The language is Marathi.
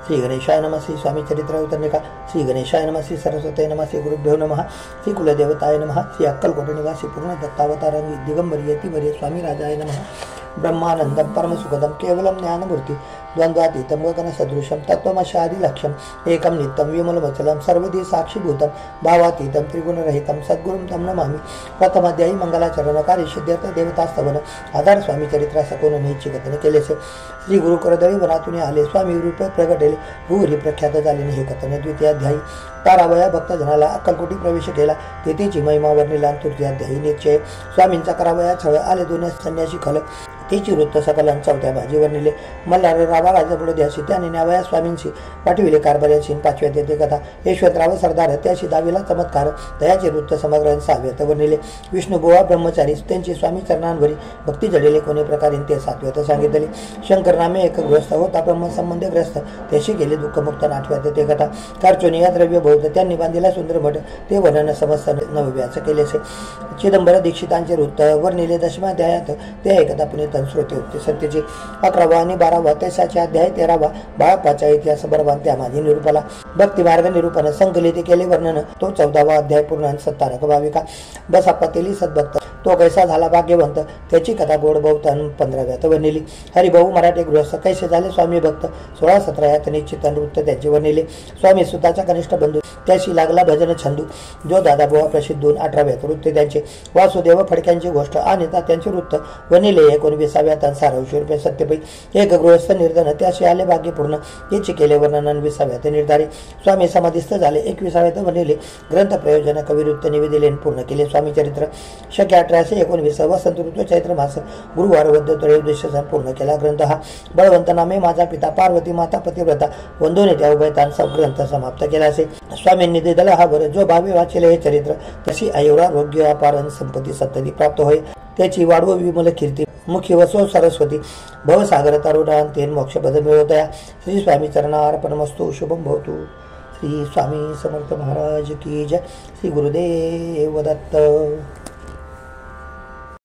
श्री गणेशाय नमः। श्री स्वामी चरित्र उत्तरनिका। श्री गणेशाय नमः। श्री सरस्वती नमः। श्री गुरुभ्यो नमः। श्री कुलदेवताय नमः। श्री अक्कलकोट निवासी पूर्ण दत्तावतार दिगंबर यतिवर्य स्वामी राजाय नमः। ब्रह्मानंदम परमसुखदम केवलम ज्ञानमूर्ति द्वंद्वातीतं गगन सदृशं तत्त्वमशादि लक्ष्यम एकम नित्यं विमलवचलं सर्वधी साक्षीभूतं भावातीतं त्रिगुणरहितं सद्गुरुं तं नमामि। प्रथमाध्यायी मंगलाचरणकारी सिद्धार्थ देवतास्तवन आधार स्वामी चरित्रा सकोन नेची कथन केलेसे। श्री गुरु करदळी वनातून आले स्वामी रूप प्रगटेले भूरी प्रख्यात झाले हे कथन। द्वितीयाध्यायी तारावया भक्तजनाला अक्कलकोटी प्रवेश केला तेथेची महिमा वर्णिला। तृतीयाध्यायी निश्चय स्वामींचा करावया छळ आले दोन संन्यासी खल तेची वृत्त सकलां चौथ्या भाजी वर्णिले। मल्हार रावा राजापुढे द्यासी त्याने न्यावया स्वामींशी पाठविले कारभार्याची। पाचव्यात येते कथा यशवंतराव सरदार त्याशी दावीला चमत्कार दयाचे वृत्त समग्र सहाव्यात वर्णिले। विष्णुबुवा ब्रह्मचारी त्यांची स्वामी चरणांवरी भक्ती जडलेले कोणी प्रकारे ते सातव्यात सांगितले। शंकर नामे एक गृहस्थ होता ब्रह्मसंबंधी ग्रस्त त्याशी गेले दुःखमुक्त। आठव्यात येते कथा कारचोनिया द्रव्य बहुत त्यांनी बांधिला सुंदर मठ ते वर्णन समस्त नवव्याच केलेसे। चिदंबर दीक्षितांचे वृत्त वर्णिले। दशमाध्यायात ते ऐकता पुणे श्रोते होते सत्यचे। 11वा आणि 12वा तेसाचे अध्याय 13वा बाळाप्पाचा इतिहास बरोबर त्या माझी निरूपला भक्तिमार्ग निरूपण संकलित केले वर्णन तो 14वा अध्याय पूर्ण सत्तारक भाविका बसाप्पा तेली सद्भक्त तो कैसा झाला भाग्यवंत त्याची कथा गोड बहुतन 15व्यात वर्णिली। हरिभाऊ मराठे गृहस्थ कैसे झाले स्वामी भक्त 16-17 यात निश्चित वृत्त त्याचे वर्णिले। स्वामी सुताचा कनिष्ठ बंधू त्याशी लागला भजन छंदू जो दादाबुवा प्रसिद्ध 18व्यात वृत्त त्यांचे। वासुदेव फडक्यांची गोष्ट आणि त्यांचे वृत्त वर्णिले। 19व्यात 600 रुपये सत्यपै एक गृहस्थ निर्धन त्याशी आले भाग्यपूर्ण याचे केले वर्णन। 20व्यात निर्धारी स्वामी समाधिस्थ झाले। 21व्यात वर्णिले ग्रंथ प्रयोजन कविवृत्त निवेदिले पूर्ण केले। स्वामी चरित्र शक्य 1819 वसंत ऋतू चैत्र मास गुरुवार वद्य त्रयोदश पूर्ण केला ग्रंथ हा। बळवंत नामे माझा पिता पार्वती माता पतिव्रता वंदोने त्या उभयतांचा ग्रंथ समाप्त केला असे। स्वामींनी दिलेला हा वर जो भावी वाचले हे चरित्र तशी आयुरारोग्य अपारण संपत्ती सत्तदी प्राप्त होय त्याची वाढव विमल कीर्ती मुख्य वसो सरस्वती भवसागर तरुणांतेन मोक्षपद मिळवतया। श्री स्वामी चरणार्पणमस्तु शुभम भवतु। श्री स्वामी समर्थ महाराज की जय। श्री गुरुदेव दत्त।